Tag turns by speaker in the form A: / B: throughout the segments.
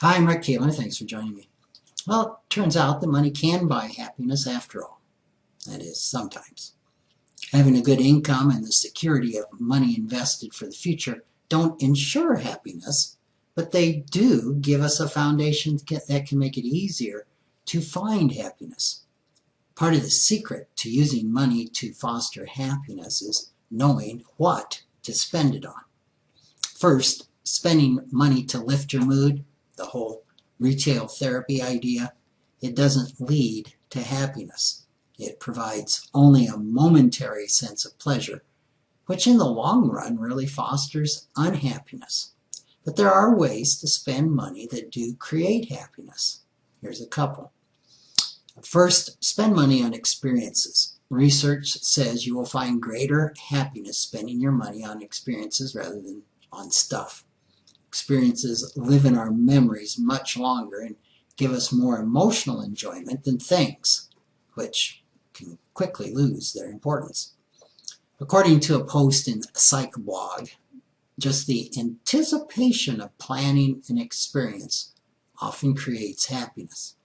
A: Hi, I'm Rick Kaler. Thanks for joining me. Well, it turns out that money can buy happiness after all. That is, sometimes. Having a good income and the security of money invested for the future don't ensure happiness, but they do give us a foundation that can make it easier to find happiness. Part of the secret to using money to foster happiness is knowing what to spend it on. First, spending money to lift your mood, the whole retail therapy idea, it doesn't lead to happiness. It provides only a momentary sense of pleasure, which in the long run really fosters unhappiness. But there are ways to spend money that do create happiness. Here's a couple. First, spend money on experiences. Research says you will find greater happiness spending your money on experiences rather than on stuff. Experiences live in our memories much longer and give us more emotional enjoyment than things, which can quickly lose their importance. According to a post in PsychBlog, just the anticipation of planning an experience often creates happiness.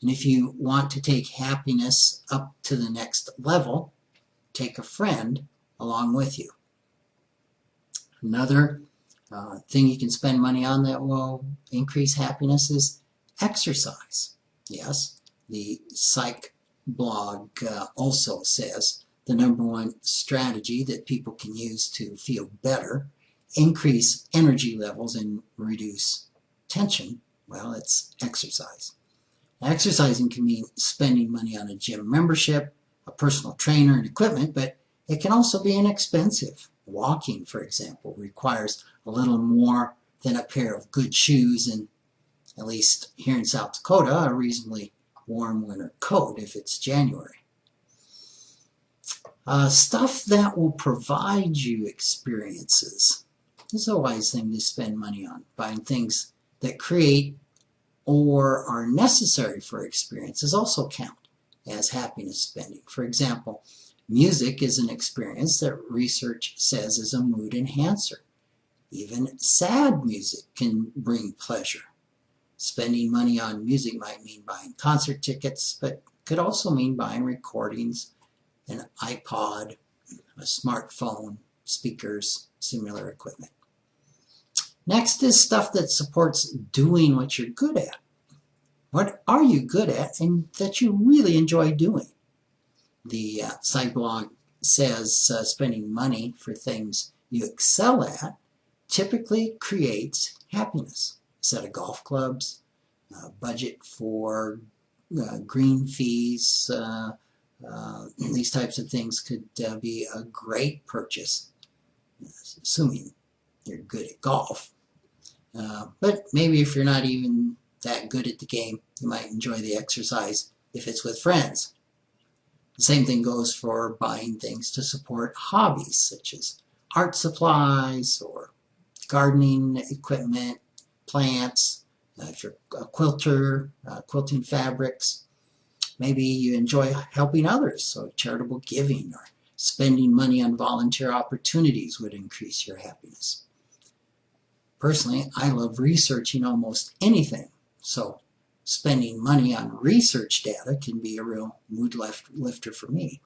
A: And if you want to take happiness up to the next level, take a friend along with you. Another thing you can spend money on that will increase happiness is exercise. Yes, the Psych blog also says the number one strategy that people can use to feel better, increase energy levels, and reduce tension, well, it's exercise. Exercising can mean spending money on a gym membership, a personal trainer, and equipment, but it can also be inexpensive. Walking, for example, requires a little more than a pair of good shoes and, at least here in South Dakota, a reasonably warm winter coat if it's January. Stuff that will provide you experiences. This is a wise thing to spend money on. Buying things that create or are necessary for experiences also count as happiness spending. For example, music is an experience that research says is a mood enhancer. Even sad music can bring pleasure. Spending money on music might mean buying concert tickets, but could also mean buying recordings, an iPod, a smartphone, speakers, similar equipment. Next is stuff that supports doing what you're good at. What are you good at and that you really enjoy doing? The PsychBlog says spending money for things you excel at typically creates happiness. A set of golf clubs, budget for green fees, these types of things could be a great purchase, assuming you're good at golf. But maybe if you're not even that good at the game, you might enjoy the exercise if it's with friends. The same thing goes for buying things to support hobbies, such as art supplies or gardening equipment, plants. If you're a quilter, quilting fabrics. Maybe you enjoy helping others, so charitable giving or spending money on volunteer opportunities would increase your happiness. Personally, I love researching almost anything, so spending money on research data can be a real mood lifter for me.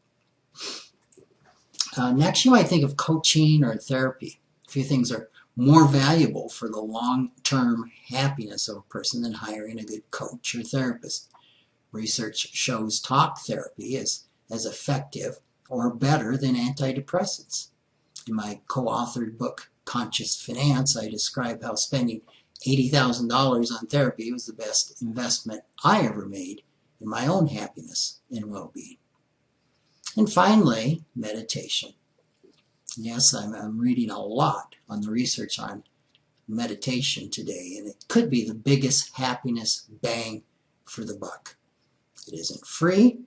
A: Next, you might think of coaching or therapy. A few things are more valuable for the long-term happiness of a person than hiring a good coach or therapist. Research shows talk therapy is as effective or better than antidepressants. In my co-authored book, Conscious Finance, I describe how spending $80,000 on therapy was the best investment I ever made in my own happiness and well-being. And finally, meditation. Yes, I'm reading a lot on the research on meditation today, and it could be the biggest happiness bang for the buck. It isn't free,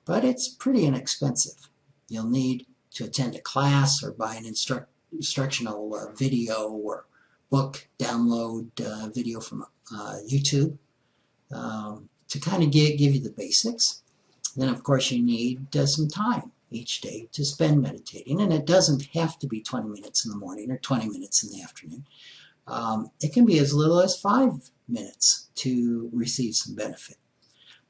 A: but it's pretty inexpensive. You'll need to attend a class or buy an instructional video or book, download video from YouTube to kind of give you the basics. Then, of course, you need some time each day to spend meditating, and it doesn't have to be 20 minutes in the morning or 20 minutes in the afternoon. It can be as little as 5 minutes to receive some benefit.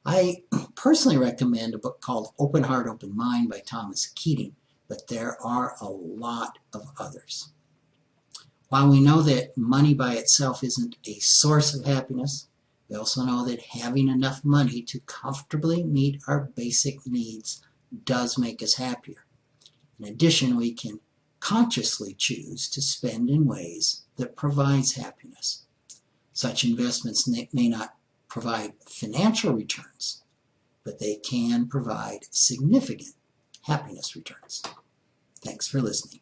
A: I personally recommend a book called Open Heart, Open Mind by Thomas Keating, but there are a lot of others. While we know that money by itself isn't a source of happiness, we also know that having enough money to comfortably meet our basic needs does make us happier. In addition, we can consciously choose to spend in ways that provides happiness. Such investments may not provide financial returns, but they can provide significant happiness returns. Thanks for listening.